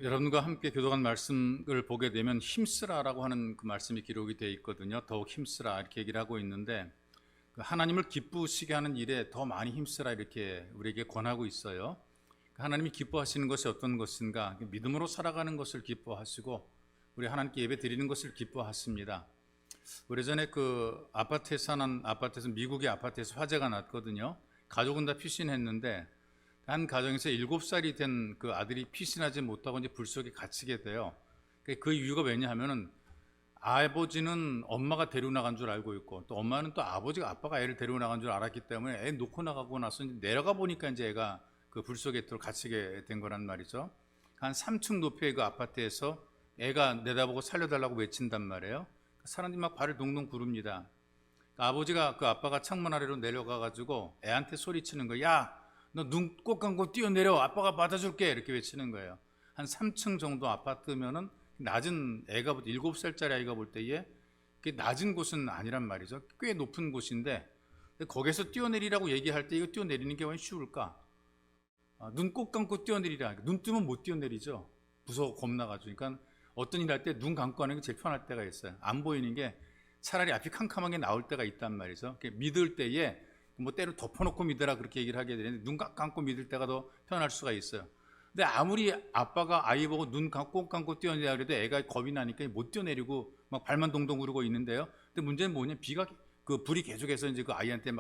여러분과 함께 교도관 말씀을 보게 되면 힘쓰라라고 하는 그 말씀이 기록이 되어 있거든요. 더욱 힘쓰라 이렇게 얘기를 하고 있는데 하나님을 기쁘시게 하는 일에 더 많이 힘쓰라 이렇게 우리에게 권하고 있어요. 하나님이 기뻐하시는 것이 어떤 것인가? 믿음으로 살아가는 것을 기뻐하시고 우리 하나님께 예배 드리는 것을 기뻐하십니다. 오래전에 그 아파트에서 미국의 아파트에서 화재가 났거든요. 가족은 다 피신했는데 한 가정에서 7살이 된 그 아들이 피신하지 못하고 이제 불 속에 갇히게 돼요. 그 이유가 왜냐하면은 아버지는 엄마가 데리고 나간 줄 알고 있고 또 엄마는 또 아빠가 애를 데리고 나간 줄 알았기 때문에 애 놓고 나가고 나서 이제 내려가 보니까 이제 애가 그 불 속에 갇히게 된 거란 말이죠. 한 3층 높이의 그 아파트에서 애가 내다보고 살려달라고 외친단 말이에요. 사람들이 막 발을 동동 구릅니다. 그 아빠가 창문 아래로 내려가 가지고 애한테 소리치는 거야. 야, 너 눈 꼭 감고 뛰어내려. 아빠가 받아줄게. 이렇게 외치는 거예요. 한 3층 정도 아파트면은 낮은 애가 7살짜리 아이가 볼 때에 그게 낮은 곳은 아니란 말이죠. 꽤 높은 곳인데 거기서 뛰어내리라고 얘기할 때 이거 뛰어내리는 게 왜 쉬울까? 눈 꼭 감고 뛰어내리라. 눈 뜨면 못 뛰어내리죠. 무서워 겁나가지고. 그러니까 어떤 일 할 때 눈 감고 하는 게 제일 편할 때가 있어요. 안 보이는 게 차라리 앞이 캄캄하게 나올 때가 있단 말이죠. 믿을 때에 뭐 때로 덮어놓고 믿으라 그렇게 얘기를 하게 되는데 눈 감고 믿을 때가 더 편할 수가 있어요. 근데 아무리 아빠가 아이 보고 눈 꼭 감고 뛰어내라 그래도 애가 겁이 나니까 못 뛰어내리고 막 발만 동동 구르고 있는데요. 근데 문제는 뭐냐? 그 불이 계속해서 이제 그 아이한테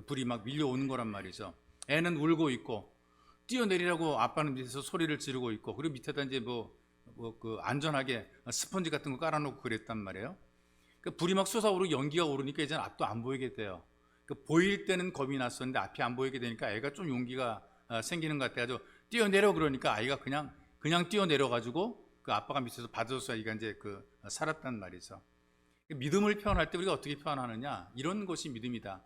불이 막 밀려오는 거란 말이죠. 애는 울고 있고 뛰어내리라고 아빠는 밑에서 소리를 지르고 있고 그리고 밑에다 이제 그 안전하게 스펀지 같은 거 깔아놓고 그랬단 말이에요. 불이 막 솟아오르고 연기가 오르니까 이제는 앞도 안 보이게 돼요. 보일 때는 겁이 났었는데 앞이 안 보이게 되니까 애가 좀 용기가 생기는 것 같아가지고 뛰어내려 그러니까 아이가 그냥 뛰어내려가지고 그 아빠가 밑에서 받아줘서 아이가 이제 살았단 말이죠. 믿음을 표현할 때 우리가 어떻게 표현하느냐? 이런 것이 믿음이다.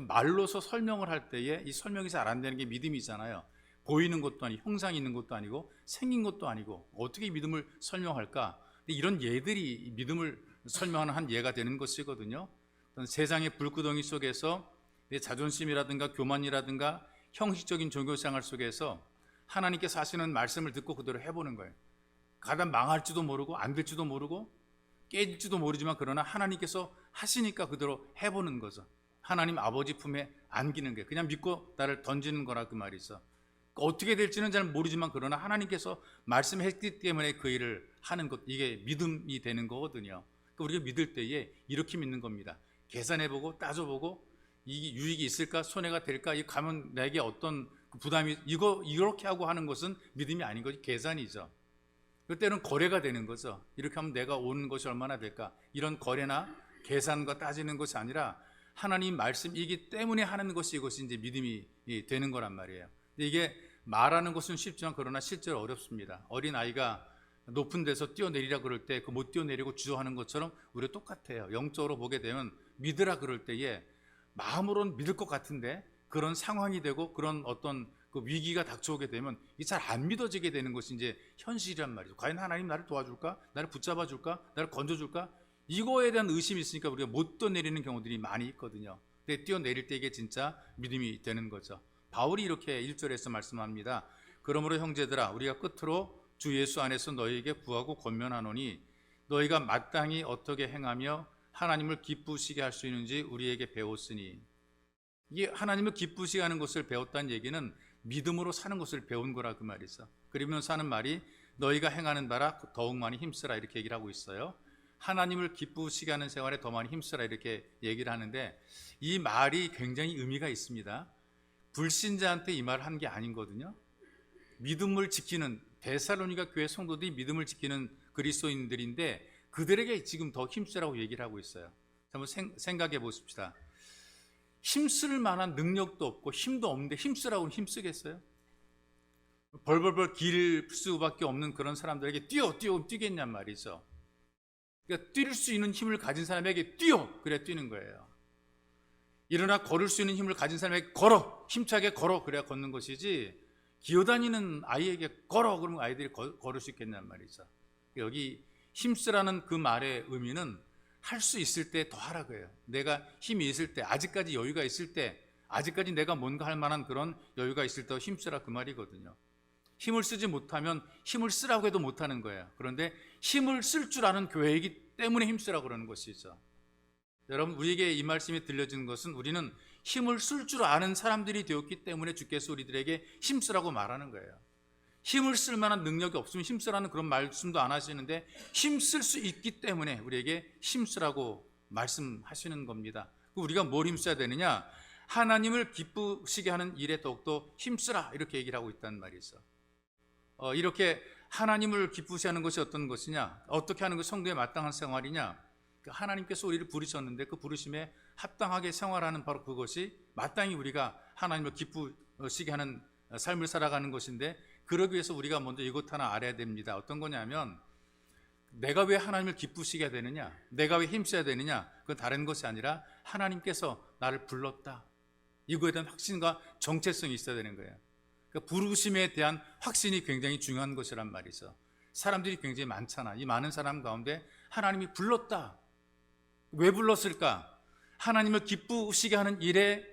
말로서 설명을 할 때에 이 설명이 잘 안 되는 게 믿음이잖아요. 보이는 것도 아니고 형상이 있는 것도 아니고 생긴 것도 아니고 어떻게 믿음을 설명할까? 이런 예들이 믿음을 설명하는 한 예가 되는 것이거든요. 세상의 불구덩이 속에서 내 자존심이라든가 교만이라든가 형식적인 종교생활 속에서 하나님께서 하시는 말씀을 듣고 그대로 해보는 거예요. 가다 망할지도 모르고 안 될지도 모르고 깨질지도 모르지만 그러나 하나님께서 하시니까 그대로 해보는 거죠. 하나님 아버지 품에 안기는 거예요. 그냥 믿고 나를 던지는 거라 그 말이죠. 어떻게 될지는 잘 모르지만 그러나 하나님께서 말씀했기 때문에 그 일을 하는 것, 이게 믿음이 되는 거거든요. 우리가 믿을 때에 이렇게 믿는 겁니다. 계산해보고 따져보고 이게 유익이 있을까 손해가 될까 이 가면 내게 어떤 부담이 이렇게 하고 하는 것은 믿음이 아닌 거지 계산이죠. 그때는 거래가 되는 거죠. 이렇게 하면 내가 오는 것이 얼마나 될까 이런 거래나 계산과 따지는 것이 아니라 하나님 말씀이기 때문에 하는 것이 이것이 이제 믿음이 되는 거란 말이에요. 근데 이게 말하는 것은 쉽지만 그러나 실제로 어렵습니다. 어린 아이가 높은 데서 뛰어내리라 그럴 때 그 못 뛰어내리고 주저하는 것처럼 우리가 똑같아요. 영적으로 보게 되면 믿으라 그럴 때에 마음으로는 믿을 것 같은데 그런 상황이 되고 그런 어떤 그 위기가 닥쳐오게 되면 이게 잘 안 믿어지게 되는 것이 이제 현실이란 말이죠. 과연 하나님 나를 도와줄까? 나를 붙잡아 줄까? 나를 건져줄까? 이거에 대한 의심이 있으니까 우리가 못 뛰어내리는 경우들이 많이 있거든요. 근데 뛰어내릴 때 이게 진짜 믿음이 되는 거죠. 바울이 이렇게 1절에서 말씀합니다. 그러므로 형제들아 우리가 끝으로 주 예수 안에서 너희에게 구하고 권면하노니 너희가 마땅히 어떻게 행하며 하나님을 기쁘시게 할 수 있는지 우리에게 배웠으니 이게 하나님을 기쁘시게 하는 것을 배웠다는 얘기는 믿음으로 사는 것을 배운 거라 그 말이죠. 그러면서 하는 말이 너희가 행하는 바라 더욱 많이 힘쓰라 이렇게 얘기를 하고 있어요. 하나님을 기쁘시게 하는 생활에 더 많이 힘쓰라 이렇게 얘기를 하는데 이 말이 굉장히 의미가 있습니다. 불신자한테 이 말을 한 게 아니거든요. 믿음을 지키는 데살로니가 교회 성도들이 믿음을 지키는 그리스도인들인데 그들에게 지금 더 힘쓰라고 얘기를 하고 있어요. 한번 생각해 보십시다. 힘쓸 만한 능력도 없고 힘도 없는데 힘쓰라고는 힘쓰겠어요? 벌벌벌 길 수밖에 없는 그런 사람들에게 뛰겠냔 말이죠. 그러니까 뛸 수 있는 힘을 가진 사람에게 그래 뛰는 거예요. 일어나 걸을 수 있는 힘을 가진 사람에게 힘차게 걸어 그래야 걷는 것이지 기어다니는 아이에게 걸어 그러면 아이들이 걸을 수 있겠냔 말이죠. 여기 힘쓰라는 그 말의 의미는 할 수 있을 때 더 하라 그래요. 내가 힘이 있을 때 아직까지 여유가 있을 때 아직까지 내가 뭔가 할 만한 그런 여유가 있을 때 힘쓰라 그 말이거든요. 힘을 쓰지 못하면 힘을 쓰라고 해도 못하는 거예요. 그런데 힘을 쓸 줄 아는 교회이기 때문에 힘쓰라고 그러는 것이죠. 여러분, 우리에게 이 말씀이 들려진 것은 우리는 힘을 쓸 줄 아는 사람들이 되었기 때문에 주께서 우리들에게 힘쓰라고 말하는 거예요. 힘을 쓸 만한 능력이 없으면 힘쓰라는 그런 말씀도 안 하시는데 힘쓸 수 있기 때문에 우리에게 힘쓰라고 말씀하시는 겁니다. 우리가 뭘 힘써야 되느냐? 하나님을 기쁘시게 하는 일에 더욱더 힘쓰라, 이렇게 얘기를 하고 있단 말이죠. 이렇게 하나님을 기쁘시게 하는 것이 어떤 것이냐? 어떻게 하는 것이 성도에 마땅한 생활이냐? 하나님께서 우리를 부르셨는데 그 부르심에 합당하게 생활하는 바로 그것이 마땅히 우리가 하나님을 기쁘시게 하는 삶을 살아가는 것인데, 그러기 위해서 우리가 먼저 이것 하나 알아야 됩니다. 어떤 거냐면, 내가 왜 하나님을 기쁘시게 해야 되느냐, 내가 왜 힘써야 되느냐, 그건 다른 것이 아니라 하나님께서 나를 불렀다, 이거에 대한 확신과 정체성이 있어야 되는 거예요. 그러니까 부르심에 대한 확신이 굉장히 중요한 것이란 말이죠. 사람들이 굉장히 많잖아. 이 많은 사람 가운데 하나님이 불렀다. 왜 불렀을까? 하나님을 기쁘시게 하는 일에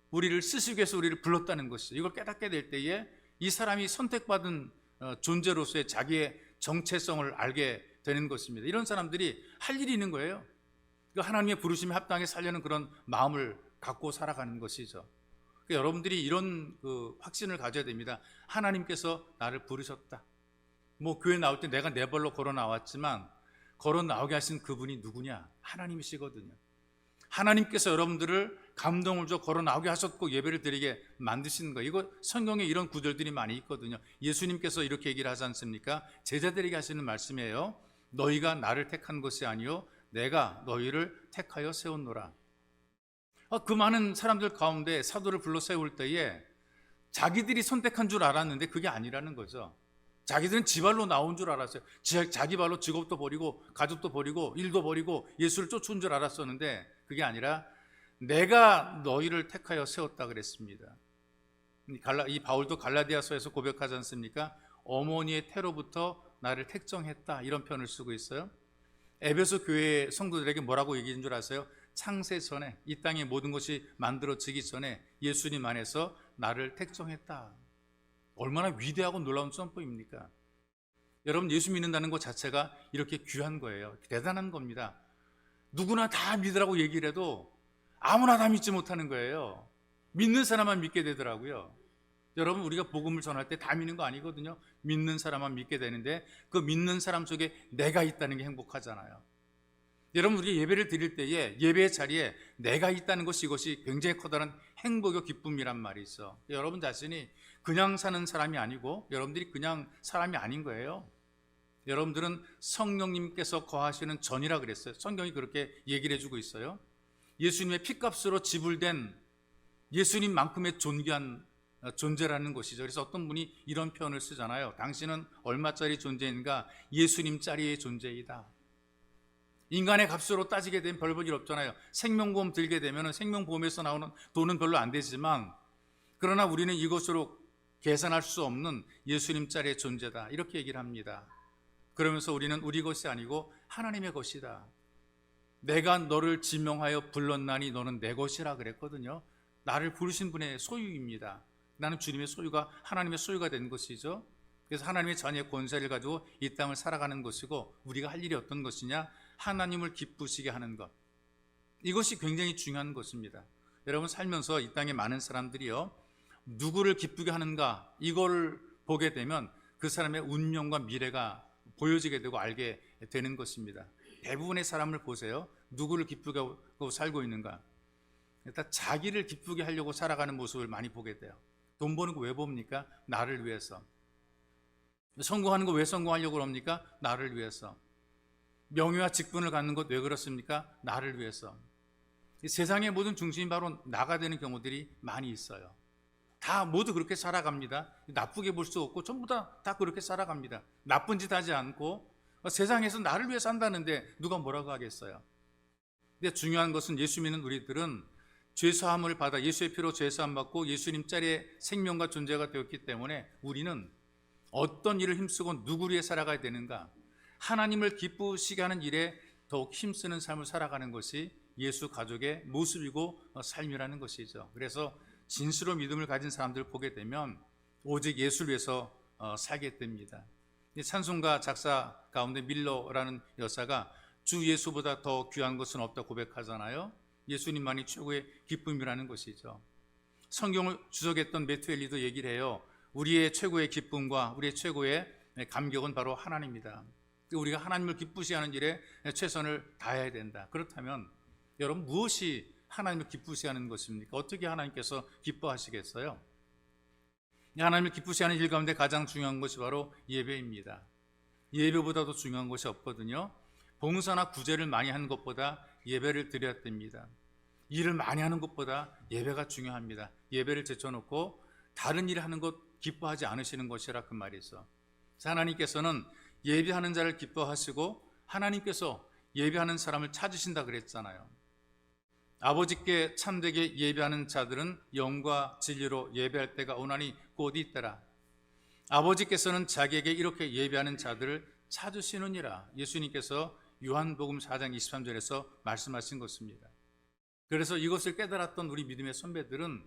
우리를 쓰시기 위해서 우리를 불렀다는 것이죠. 이걸 깨닫게 될 때에 이 사람이 선택받은 존재로서의 자기의 정체성을 알게 되는 것입니다. 이런 사람들이 할 일이 있는 거예요. 하나님의 부르심에 합당하게 살려는 그런 마음을 갖고 살아가는 것이죠. 그러니까 여러분들이 이런 확신을 가져야 됩니다. 하나님께서 나를 부르셨다. 교회 나올 때 내가 내 발로 걸어 나왔지만 걸어 나오게 하신 그분이 누구냐? 하나님이시거든요. 하나님께서 여러분들을 감동을 줘 걸어 나오게 하셨고 예배를 드리게 만드시는 거예요. 이거 성경에 이런 구절들이 많이 있거든요. 예수님께서 이렇게 얘기를 하지 않습니까? 제자들에게 하시는 말씀이에요. 너희가 나를 택한 것이 아니요 내가 너희를 택하여 세웠노라. 그 많은 사람들 가운데 사도를 불러 세울 때에 자기들이 선택한 줄 알았는데 그게 아니라는 거죠. 자기들은 지 발로 나온 줄 알았어요. 자기 발로 직업도 버리고 가족도 버리고 일도 버리고 예수를 쫓아온 줄 알았었는데 그게 아니라 내가 너희를 택하여 세웠다 그랬습니다. 이 바울도 갈라디아서에서 고백하지 않습니까? 어머니의 태로부터 나를 택정했다, 이런 표현을 쓰고 있어요. 에베소 교회 성도들에게 뭐라고 얘기한 줄 아세요? 창세 전에, 이 땅의 모든 것이 만들어지기 전에 예수님 안에서 나를 택정했다. 얼마나 위대하고 놀라운 선포입니까? 여러분, 예수 믿는다는 것 자체가 이렇게 귀한 거예요. 대단한 겁니다. 누구나 다 믿으라고 얘기를 해도 아무나 다 믿지 못하는 거예요. 믿는 사람만 믿게 되더라고요. 여러분, 우리가 복음을 전할 때 다 믿는 거 아니거든요. 믿는 사람만 믿게 되는데 그 믿는 사람 속에 내가 있다는 게 행복하잖아요. 여러분, 우리가 예배를 드릴 때에 예배의 자리에 내가 있다는 것이, 이것이 굉장히 커다란 행복과 기쁨이란 말이 있어. 여러분 자신이 그냥 사는 사람이 아니고 여러분들이 그냥 사람이 아닌 거예요. 여러분들은 성령님께서 거하시는 전이라 그랬어요. 성경이 그렇게 얘기를 해주고 있어요. 예수님의 피값으로 지불된 예수님만큼의 존귀한 존재라는 것이죠. 그래서 어떤 분이 이런 표현을 쓰잖아요. 당신은 얼마짜리 존재인가? 예수님짜리의 존재이다. 인간의 값으로 따지게 되면 별 볼 일 없잖아요. 생명보험 들게 되면 생명보험에서 나오는 돈은 별로 안 되지만, 그러나 우리는 이것으로 계산할 수 없는 예수님짜리의 존재다, 이렇게 얘기를 합니다. 그러면서 우리는 우리 것이 아니고 하나님의 것이다. 내가 너를 지명하여 불렀나니 너는 내 것이라 그랬거든요. 나를 부르신 분의 소유입니다. 나는 주님의 소유가, 하나님의 소유가 된 것이죠. 그래서 하나님의 자녀의 권세를 가지고 이 땅을 살아가는 것이고, 우리가 할 일이 어떤 것이냐? 하나님을 기쁘시게 하는 것. 이것이 굉장히 중요한 것입니다. 여러분, 살면서 이 땅에 많은 사람들이요, 누구를 기쁘게 하는가, 이걸 보게 되면 그 사람의 운명과 미래가 보여지게 되고 알게 되는 것입니다. 대부분의 사람을 보세요. 누구를 기쁘게 하고 살고 있는가? 일단 자기를 기쁘게 하려고 살아가는 모습을 많이 보게 돼요. 돈 버는 거 왜 봅니까? 나를 위해서. 성공하는 거 왜 성공하려고 합니까? 나를 위해서. 명예와 직분을 갖는 것 왜 그렇습니까? 나를 위해서. 이 세상의 모든 중심이 바로 나가 되는 경우들이 많이 있어요. 다 모두 그렇게 살아갑니다. 나쁘게 볼 수 없고 전부 다 그렇게 살아갑니다. 나쁜 짓 하지 않고 세상에서 나를 위해 산다는데 누가 뭐라고 하겠어요? 근데 중요한 것은 예수 믿는 우리들은 죄사함을 받아 예수의 피로 죄사함 받고 예수님 자리에 생명과 존재가 되었기 때문에 우리는 어떤 일을 힘쓰고 누구를 위해 살아가야 되는가? 하나님을 기쁘시게 하는 일에 더욱 힘쓰는 삶을 살아가는 것이 예수 가족의 모습이고 삶이라는 것이죠. 그래서 진실로 믿음을 가진 사람들을 보게 되면 오직 예수를 위해서 살게 됩니다. 이 찬송가 작사 가운데 밀러라는 여사가 주 예수보다 더 귀한 것은 없다 고백하잖아요. 예수님만이 최고의 기쁨이라는 것이죠. 성경을 주석했던 매튜 엘리도 얘기를 해요. 우리의 최고의 기쁨과 우리의 최고의 감격은 바로 하나님이다. 우리가 하나님을 기쁘시게 하는 일에 최선을 다해야 된다. 그렇다면 여러분, 무엇이 하나님을 기쁘시게 하는 것입니까? 어떻게 하나님께서 기뻐하시겠어요? 하나님을 기쁘시게 하는 일 가운데 가장 중요한 것이 바로 예배입니다. 예배보다도 중요한 것이 없거든요. 봉사나 구제를 많이 하는 것보다 예배를 드려야 됩니다. 일을 많이 하는 것보다 예배가 중요합니다. 예배를 제쳐놓고 다른 일을 하는 것 기뻐하지 않으시는 것이라 그 말이죠. 하나님께서는 예배하는 자를 기뻐하시고 하나님께서 예배하는 사람을 찾으신다 그랬잖아요. 아버지께 참되게 예배하는 자들은 영과 진리로 예배할 때가 오나니 곧 있더라. 아버지께서는 자기에게 이렇게 예배하는 자들을 찾으시느니라. 예수님께서 요한복음 4장 23절에서 말씀하신 것입니다. 그래서 이것을 깨달았던 우리 믿음의 선배들은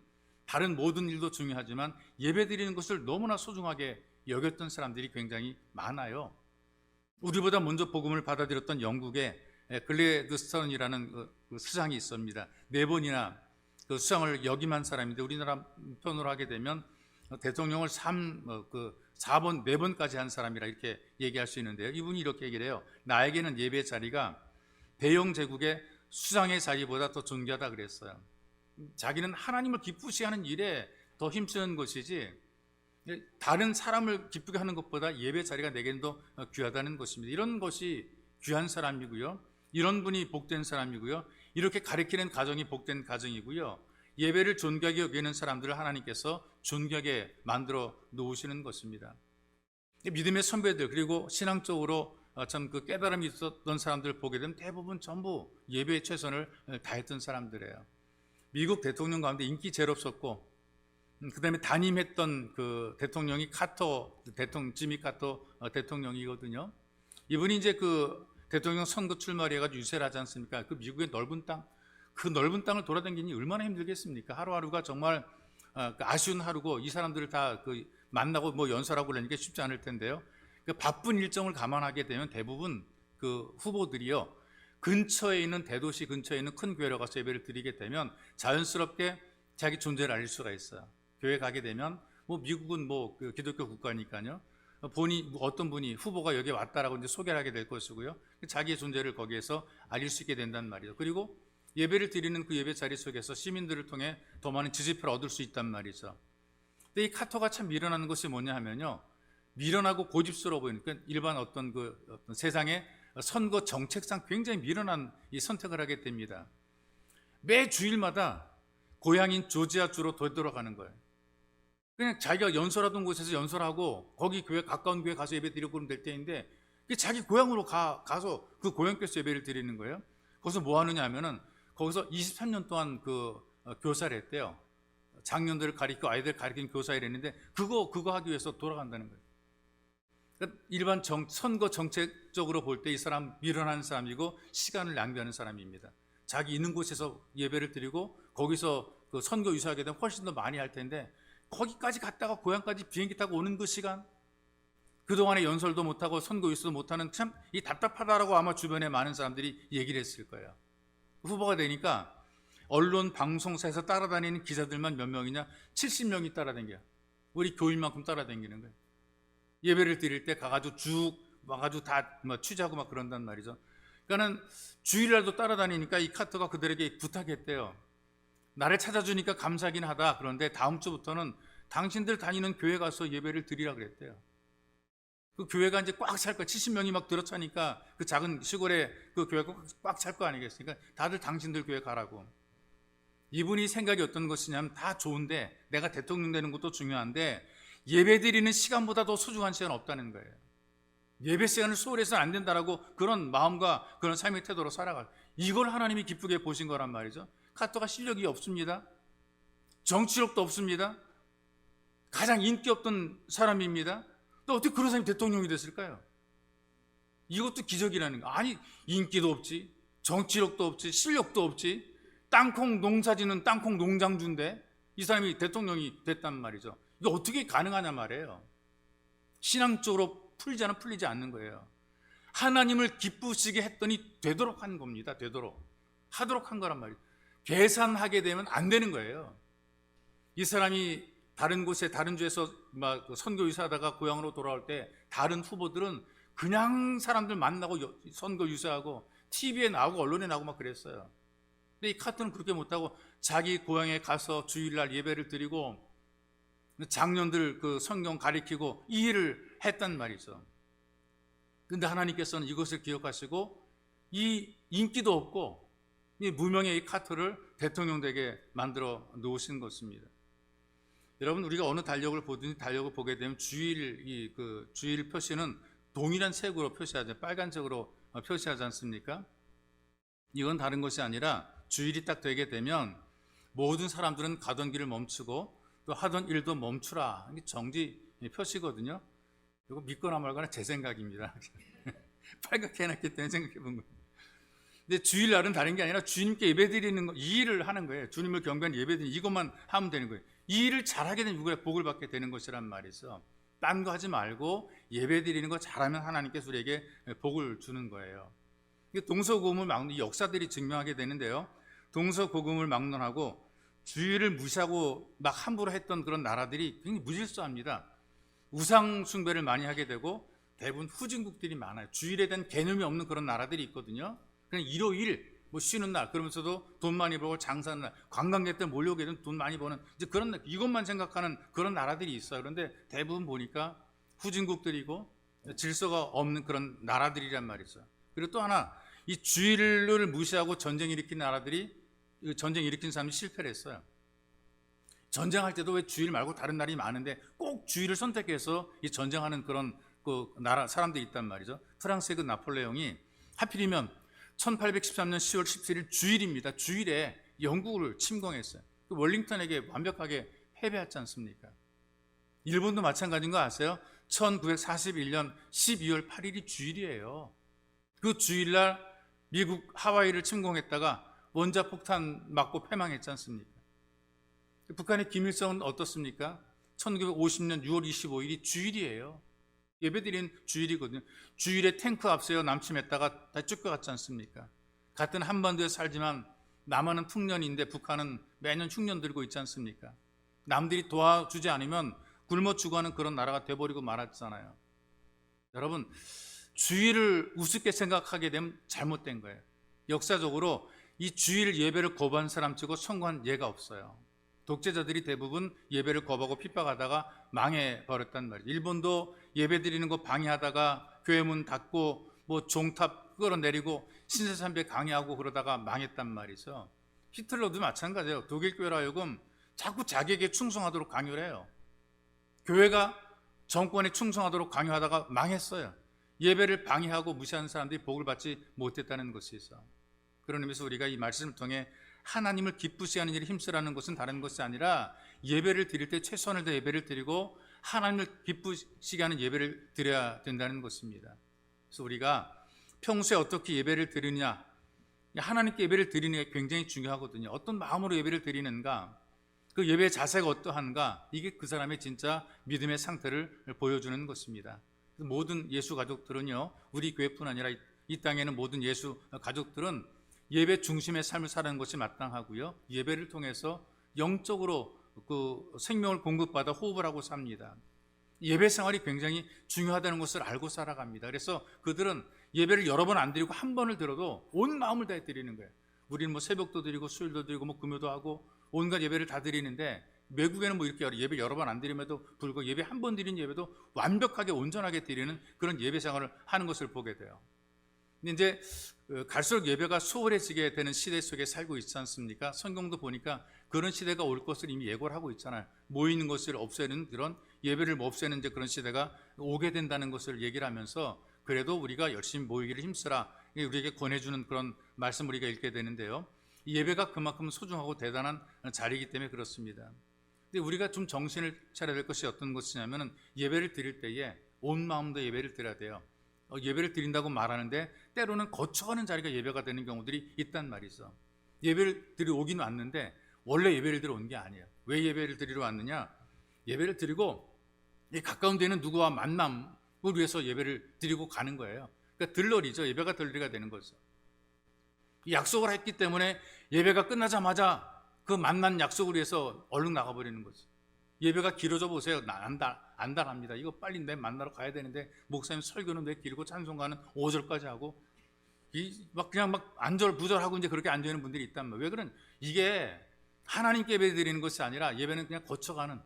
다른 모든 일도 중요하지만 예배드리는 것을 너무나 소중하게 여겼던 사람들이 굉장히 많아요. 우리보다 먼저 복음을 받아들였던 영국의 글래드스턴이라는 그 수장이 있습니다. 4번이나 그 수장을 역임한 사람인데 우리나라 편으로 하게 되면 대통령을 4번, 4번까지 한 사람이라 이렇게 얘기할 수 있는데요. 이분이 이렇게 얘기를 해요. 나에게는 예배의 자리가 대영 제국의 수장의 자리보다 더 존귀하다 그랬어요. 자기는 하나님을 기쁘시게 하는 일에 더 힘쓰는 것이지 다른 사람을 기쁘게 하는 것보다 예배 자리가 내게는 더 귀하다는 것입니다. 이런 것이 귀한 사람이고요. 이런 분이 복된 사람이고요. 이렇게 가르치는 가정이 복된 가정이고요. 예배를 존귀하게 여기는 사람들을 하나님께서 존귀하게 만들어 놓으시는 것입니다. 믿음의 선배들 그리고 신앙적으로 참 그 깨달음이 있었던 사람들을 보게 되면 대부분 전부 예배에 최선을 다했던 사람들이에요. 미국 대통령 가운데 인기 제일 없었고 그 다음에 담임했던 그 대통령이 지미 카터 대통령이거든요. 이분이 이제 그 대통령 선거 출마를 해가지고 유세를 하지 않습니까? 그 미국의 넓은 땅, 그 넓은 땅을 돌아다니니 얼마나 힘들겠습니까? 하루하루가 정말 아쉬운 하루고 이 사람들을 다 그 만나고 뭐 연설하고 그러니까 쉽지 않을 텐데요. 그 바쁜 일정을 감안하게 되면 대부분 그 후보들이요. 근처에 있는 대도시 근처에 있는 큰 교회로 가서 예배를 드리게 되면 자연스럽게 자기 존재를 알릴 수가 있어요. 교회 가게 되면 뭐 미국은 뭐 그 기독교 국가니까요. 어떤 분이 후보가 여기 왔다라고 이제 소개를 하게 될 것이고요. 자기의 존재를 거기에서 알릴 수 있게 된단 말이죠. 그리고 예배를 드리는 그 예배 자리 속에서 시민들을 통해 더 많은 지지표를 얻을 수 있단 말이죠. 근데 이 카터가 참 미련한 것이 뭐냐 하면요. 미련하고 고집스러워 보이는 일반 어떤 세상의 선거 정책상 굉장히 미련한 이 선택을 하게 됩니다. 매 주일마다 고향인 조지아주로 되돌아가는 거예요. 그냥 자기가 연설하던 곳에서 연설하고 거기 교회 가까운 교회 가서 예배 드리고 그러면 될 때인데 자기 고향으로 가서 그 고향교회에서 예배를 드리는 거예요. 거기서 뭐 하느냐 하면은 거기서 23년 동안 그 교사를 했대요. 장년들을 가리키고 아이들 가리키는 교사를 했는데 그거 하기 위해서 돌아간다는 거예요. 그러니까 일반 선거 정책적으로 볼 때 이 사람 미련한 사람이고 시간을 낭비하는 사람입니다. 자기 있는 곳에서 예배를 드리고 거기서 그 선거 유세하게 되면 훨씬 더 많이 할 텐데 거기까지 갔다가 고향까지 비행기 타고 오는 그 시간 그동안에 연설도 못하고 선거 유세도 못하는 참 이 답답하다라고 아마 주변에 많은 사람들이 얘기를 했을 거예요. 후보가 되니까 언론 방송사에서 따라다니는 기자들만 몇 명이냐 70명이 따라다녀요. 우리 교인만큼 따라다니는 거예요. 예배를 드릴 때 가가지고 쭉 와가지고 다 취재하고 막 그런단 말이죠. 그러니까는 주일날도 따라다니니까 이 카터가 그들에게 부탁했대요. 나를 찾아주니까 감사하긴 하다. 그런데 다음 주부터는 당신들 다니는 교회 가서 예배를 드리라 그랬대요. 그 교회가 이제 꽉 찰 거야. 70명이 막 들어차니까 그 작은 시골에 그 교회가 꽉 찰 거 아니겠습니까? 다들 당신들 교회 가라고. 이분이 생각이 어떤 것이냐면 다 좋은데 내가 대통령 되는 것도 중요한데 예배 드리는 시간보다 더 소중한 시간 없다는 거예요. 예배 시간을 소홀해서는 안 된다라고 그런 마음과 그런 삶의 태도로 살아갈. 이걸 하나님이 기쁘게 보신 거란 말이죠. 카터가 실력이 없습니다. 정치력도 없습니다. 가장 인기 없던 사람입니다. 또 어떻게 그런 사람이 대통령이 됐을까요? 이것도 기적이라는 거. 아니 인기도 없지, 정치력도 없지, 실력도 없지. 땅콩 농사지는 땅콩 농장주인데 이 사람이 대통령이 됐단 말이죠. 이게 어떻게 가능하냐 말이에요. 신앙적으로 풀리지 않는 거예요. 하나님을 기쁘시게 했더니 되도록 한 겁니다. 되도록 하도록 한 거란 말이에요. 계산하게 되면 안 되는 거예요. 이 사람이 다른 곳에 다른 주에서 막 선교 유사하다가 고향으로 돌아올 때 다른 후보들은 그냥 사람들 만나고 선교 유사하고 TV에 나오고 언론에 나오고 막 그랬어요. 근데 이 카트는 그렇게 못하고 자기 고향에 가서 주일날 예배를 드리고 장년들 그 성경 가리키고 이 일을 했단 말이죠. 근데 하나님께서는 이것을 기억하시고 이 인기도 없고 이 무명의 이 카트를 대통령 되게 만들어 놓으신 것입니다. 여러분, 우리가 어느 달력을 보든지 달력을 보게 되면 주일 표시는 동일한 색으로 표시하죠. 빨간색으로 표시하지 않습니까? 이건 다른 것이 아니라 주일이 딱 되게 되면 모든 사람들은 가던 길을 멈추고 또 하던 일도 멈추라. 이게 정지 표시거든요. 이거 믿거나 말거나 제 생각입니다. 빨갛게 해놨기 때문에 생각해 본 거예요. 근데 주일날은 다른 게 아니라 주님께 예배드리는 거, 이 일을 하는 거예요. 주님을 경배하는 예배드리는 이것만 하면 되는 거예요. 이 일을 잘하게 되면 누구의 복을 받게 되는 것이란 말이죠. 딴 거 하지 말고 예배드리는 거 잘하면 하나님께서 우리에게 복을 주는 거예요. 동서고금을 막론, 이 역사들이 증명하게 되는데요. 동서고금을 막론하고 주일을 무시하고 막 함부로 했던 그런 나라들이 굉장히 무질서합니다. 우상 숭배를 많이 하게 되고 대부분 후진국들이 많아요. 주일에 대한 개념이 없는 그런 나라들이 있거든요. 그냥 일요일 뭐 쉬는 날, 그러면서도 돈 많이 벌고 장사하는 날, 관광객들 몰려오게 되면 돈 많이 버는 이제 그런 날, 이것만 생각하는 그런 나라들이 있어요. 그런데 대부분 보니까 후진국들이고 질서가 없는 그런 나라들이란 말이죠. 그리고 또 하나, 이 주일을 무시하고 전쟁 일으킨 나라들이, 전쟁 일으킨 사람이 실패를 했어요. 전쟁할 때도 왜 주일 말고 다른 날이 많은데 꼭 주일을 선택해서 이 전쟁하는 그런 그 나라 사람들이 있단 말이죠. 프랑스의 그 나폴레옹이 하필이면 1813년 10월 17일 주일입니다. 주일에 영국을 침공했어요. 그 월링턴에게 완벽하게 패배했지 않습니까? 일본도 마찬가지인 거 아세요? 1941년 12월 8일이 주일이에요. 그 주일날 미국 하와이를 침공했다가 원자폭탄 맞고 패망했지 않습니까? 북한의 김일성은 어떻습니까? 1950년 6월 25일이 주일이에요. 예배드린 주일이거든요. 주일에 탱크 앞세워 남침했다가 다 쫓겨갔지 않습니까? 같은 한반도에 살지만 남한은 풍년인데 북한은 매년 흉년 들고 있지 않습니까? 남들이 도와주지 않으면 굶어 죽어가는 그런 나라가 돼버리고 말았잖아요. 여러분, 주일을 우습게 생각하게 되면 잘못된 거예요. 역사적으로 이 주일 예배를 거부한 사람 치고 성공한 예가 없어요. 독재자들이 대부분 예배를 거부하고 핍박하다가 망해버렸단 말이에요. 일본도 예배 드리는 거 방해하다가 교회 문 닫고 뭐 종탑 끌어내리고 신세참배 강요하고 그러다가 망했단 말이죠. 히틀러도 마찬가지예요. 독일 교회로 하여금 자꾸 자기에게 충성하도록 강요를 해요. 교회가 정권에 충성하도록 강요하다가 망했어요. 예배를 방해하고 무시하는 사람들이 복을 받지 못했다는 것이 있어. 그런 의미에서 우리가 이 말씀을 통해 하나님을 기쁘시게 하는 일에 힘쓰라는 것은 다른 것이 아니라 예배를 드릴 때 최선을 다해 예배를 드리고 하나님을 기쁘시게 하는 예배를 드려야 된다는 것입니다. 그래서 우리가 평소에 어떻게 예배를 드리느냐, 하나님께 예배를 드리는 게 굉장히 중요하거든요. 어떤 마음으로 예배를 드리는가, 그 예배의 자세가 어떠한가, 이게 그 사람의 진짜 믿음의 상태를 보여주는 것입니다. 모든 예수 가족들은요, 우리 교회뿐 아니라 이 땅에는 모든 예수 가족들은 예배 중심의 삶을 사는 것이 마땅하고요. 예배를 통해서 영적으로 그 생명을 공급받아 호흡을 하고 삽니다. 예배 생활이 굉장히 중요하다는 것을 알고 살아갑니다. 그래서 그들은 예배를 여러 번 안 드리고 한 번을 들어도 온 마음을 다해 드리는 거예요. 우리는 뭐 새벽도 드리고 수요일도 드리고 뭐 금요도 하고 온갖 예배를 다 드리는데 외국에는 뭐 이렇게 예배 여러 번 안 드림에도 불구하고 예배 한 번 드린 예배도 완벽하게 온전하게 드리는 그런 예배 생활을 하는 것을 보게 돼요. 근데 이제 갈수록 예배가 소홀해지게 되는 시대 속에 살고 있지 않습니까? 성경도 보니까 그런 시대가 올 것을 이미 예고를 하고 있잖아요. 모이는 것을 없애는 그런 예배를 없애는 이제 그런 시대가 오게 된다는 것을 얘기를 하면서 그래도 우리가 열심히 모이기를 힘쓰라 우리에게 권해주는 그런 말씀 우리가 읽게 되는데요. 이 예배가 그만큼 소중하고 대단한 자리이기 때문에 그렇습니다. 근데 우리가 좀 정신을 차려야 될 것이 어떤 것이냐면은 예배를 드릴 때에 온 마음으로 예배를 드려야 돼요. 예배를 드린다고 말하는데 때로는 거쳐가는 자리가 예배가 되는 경우들이 있단 말이죠. 예배를 드리러 오긴 왔는데 원래 예배를 드리러 온 게 아니에요. 왜 예배를 드리러 왔느냐? 예배를 드리고 이 가까운 데는 누구와 만남을 위해서 예배를 드리고 가는 거예요. 그러니까 들러리죠. 예배가 들러리가 되는 거죠. 약속을 했기 때문에 예배가 끝나자마자 그 만난 약속을 위해서 얼른 나가버리는 거죠. 예배가 길어져 보세요. 안달합니다. 이거 빨리 내 만나러 가야 되는데 목사님 설교는 왜 길고 찬송가는 5절까지 하고 그냥 안절부절하고 이제 그렇게 앉아 있는 분들이 있단 말이에요. 왜 그런? 이게 하나님께 예배 드리는 것이 아니라 예배는 그냥 거쳐가는,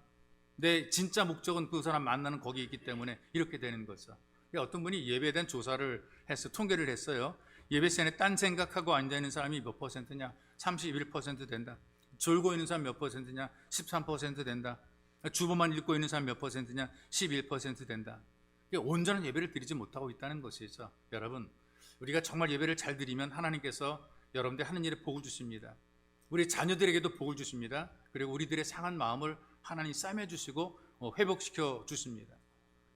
내 진짜 목적은 그 사람 만나는 거기에 있기 때문에 이렇게 되는 거죠. 어떤 분이 예배에 대한 조사를 해서 통계를 했어요. 예배 시간에 딴 생각하고 앉아 있는 사람이 몇 퍼센트냐? 31% 된다. 졸고 있는 사람 몇 퍼센트냐? 13% 된다. 주보만 읽고 있는 사람 몇 퍼센트냐? 11% 된다. 온전한 예배를 드리지 못하고 있다는 것이죠. 여러분, 우리가 정말 예배를 잘 드리면 하나님께서 여러분들 하는 일에 복을 주십니다. 우리 자녀들에게도 복을 주십니다. 그리고 우리들의 상한 마음을 하나님 싸매주시고 회복시켜 주십니다.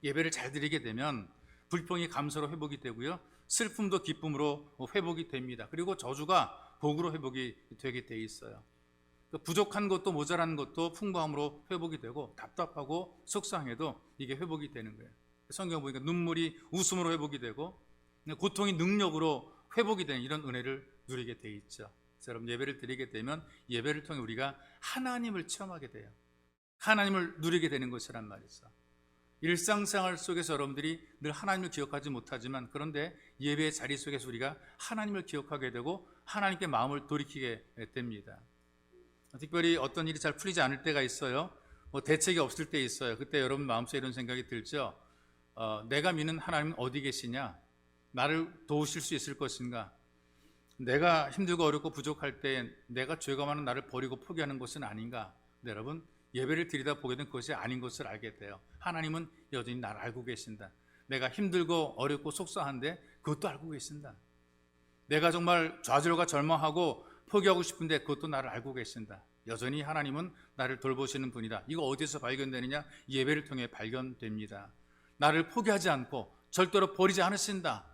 예배를 잘 드리게 되면 불평이 감사로 회복이 되고요, 슬픔도 기쁨으로 회복이 됩니다. 그리고 저주가 복으로 회복이 되게 돼 있어요. 부족한 것도 모자란 것도 풍부함으로 회복이 되고, 답답하고 속상해도 이게 회복이 되는 거예요. 성경 보니까 눈물이 웃음으로 회복이 되고 고통이 능력으로 회복이 되는 이런 은혜를 누리게 돼 있죠. 여러분, 예배를 드리게 되면 예배를 통해 우리가 하나님을 체험하게 돼요. 하나님을 누리게 되는 것이란 말이죠. 일상생활 속에서 여러분들이 늘 하나님을 기억하지 못하지만, 그런데 예배의 자리 속에서 우리가 하나님을 기억하게 되고 하나님께 마음을 돌이키게 됩니다. 특별히 어떤 일이 잘 풀리지 않을 때가 있어요. 대책이 없을 때 있어요. 그때 여러분 마음속에 이런 생각이 들죠. 내가 믿는 하나님은 어디 계시냐? 나를 도우실 수 있을 것인가? 내가 힘들고 어렵고 부족할 때 내가 죄가 많은 나를 버리고 포기하는 것은 아닌가? 여러분, 예배를 드리다 보게 된 것이 아닌 것을 알게 돼요. 하나님은 여전히 나를 알고 계신다. 내가 힘들고 어렵고 속상한데 그것도 알고 계신다. 내가 정말 좌절과 절망하고 포기하고 싶은데 그것도 나를 알고 계신다. 여전히 하나님은 나를 돌보시는 분이다. 이거 어디서 발견되느냐? 예배를 통해 발견됩니다. 나를 포기하지 않고 절대로 버리지 않으신다.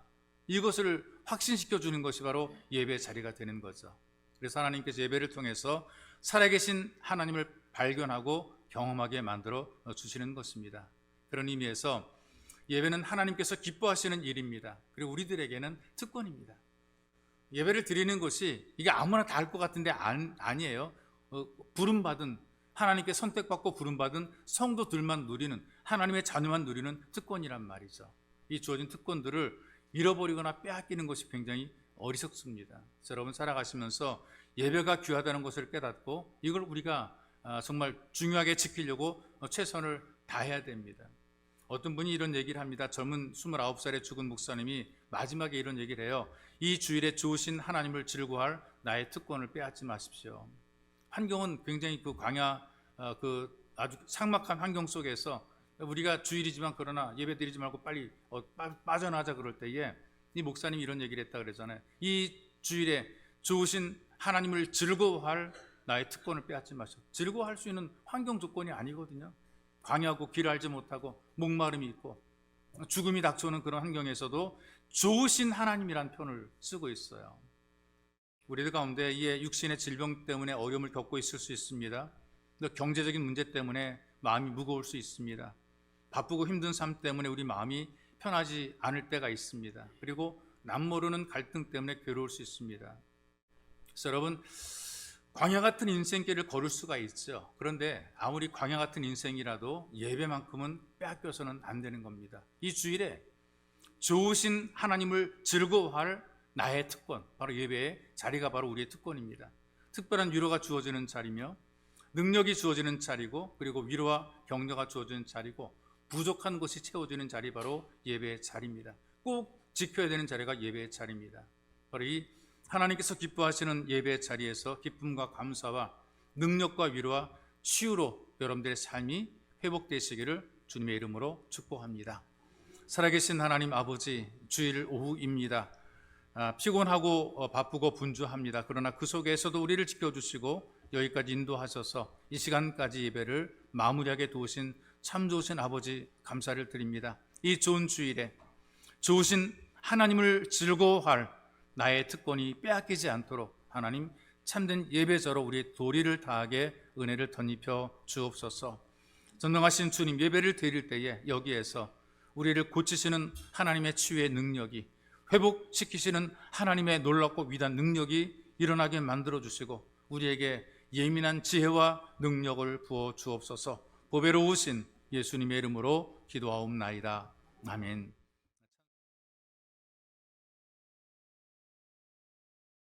이것을 확신시켜 주는 것이 바로 예배의 자리가 되는 거죠. 그래서 하나님께서 예배를 통해서 살아계신 하나님을 발견하고 경험하게 만들어 주시는 것입니다. 그런 의미에서 예배는 하나님께서 기뻐하시는 일입니다. 그리고 우리들에게는 특권입니다. 예배를 드리는 것이 이게 아무나 다 할 것 같은데 아니에요. 부름받은, 하나님께 선택받고 부름받은 성도들만 누리는, 하나님의 자녀만 누리는 특권이란 말이죠. 이 주어진 특권들을 잃어버리거나 빼앗기는 것이 굉장히 어리석습니다. 여러분, 살아가시면서 예배가 귀하다는 것을 깨닫고 이걸 우리가 정말 중요하게 지키려고 최선을 다해야 됩니다. 어떤 분이 이런 얘기를 합니다. 젊은 29살에 죽은 목사님이 마지막에 이런 얘기를 해요. 이 주일에 좋으신 하나님을 즐거워할 나의 특권을 빼앗지 마십시오. 환경은 굉장히 광야, 아주 삭막한 환경 속에서 우리가 주일이지만 그러나 예배 드리지 말고 빨리 빠져나자 그럴 때에 이 목사님이 이런 얘기를 했다 그러잖아요. 이 주일에 좋으신 하나님을 즐거워할 나의 특권을 빼앗지 마십시오. 즐거워할 수 있는 환경 조건이 아니거든요. 광야고 길 알지 못하고 목마름이 있고 죽음이 닥쳐오는 그런 환경에서도 좋으신 하나님이란 표현을 쓰고 있어요. 우리들 가운데 이 육신의 질병 때문에 어려움을 겪고 있을 수 있습니다. 경제적인 문제 때문에 마음이 무거울 수 있습니다. 바쁘고 힘든 삶 때문에 우리 마음이 편하지 않을 때가 있습니다. 그리고 남모르는 갈등 때문에 괴로울 수 있습니다. 그래서 여러분, 광야 같은 인생길을 걸을 수가 있죠. 그런데 아무리 광야 같은 인생이라도 예배만큼은 빼앗겨서는 안 되는 겁니다. 이 주일에 좋으신 하나님을 즐거워할 나의 특권, 바로 예배의 자리가 바로 우리의 특권입니다. 특별한 위로가 주어지는 자리며 능력이 주어지는 자리고, 그리고 위로와 격려가 주어지는 자리고, 부족한 것이 채워지는 자리, 바로 예배의 자리입니다. 꼭 지켜야 되는 자리가 예배의 자리입니다. 바로 이 하나님께서 기뻐하시는 예배의 자리에서 기쁨과 감사와 능력과 위로와 치유로 여러분들의 삶이 회복되시기를 주님의 이름으로 축복합니다. 살아계신 하나님 아버지, 주일 오후입니다. 피곤하고 바쁘고 분주합니다. 그러나 그 속에서도 우리를 지켜주시고 여기까지 인도하셔서 이 시간까지 예배를 마무리하게 도우신 참 좋으신 아버지, 감사를 드립니다. 이 좋은 주일에 좋으신 하나님을 즐거워할 나의 특권이 빼앗기지 않도록 하나님 참된 예배자로 우리의 도리를 다하게 은혜를 덧입혀 주옵소서. 전능하신 주님 예배를 드릴 때에 여기에서 우리를 고치시는 하나님의 치유의 능력이, 회복시키시는 하나님의 놀랍고 위대한 능력이 일어나게 만들어 주시고 우리에게 예민한 지혜와 능력을 부어 주옵소서. 보배로우신 예수님의 이름으로 기도하옵나이다. 아멘.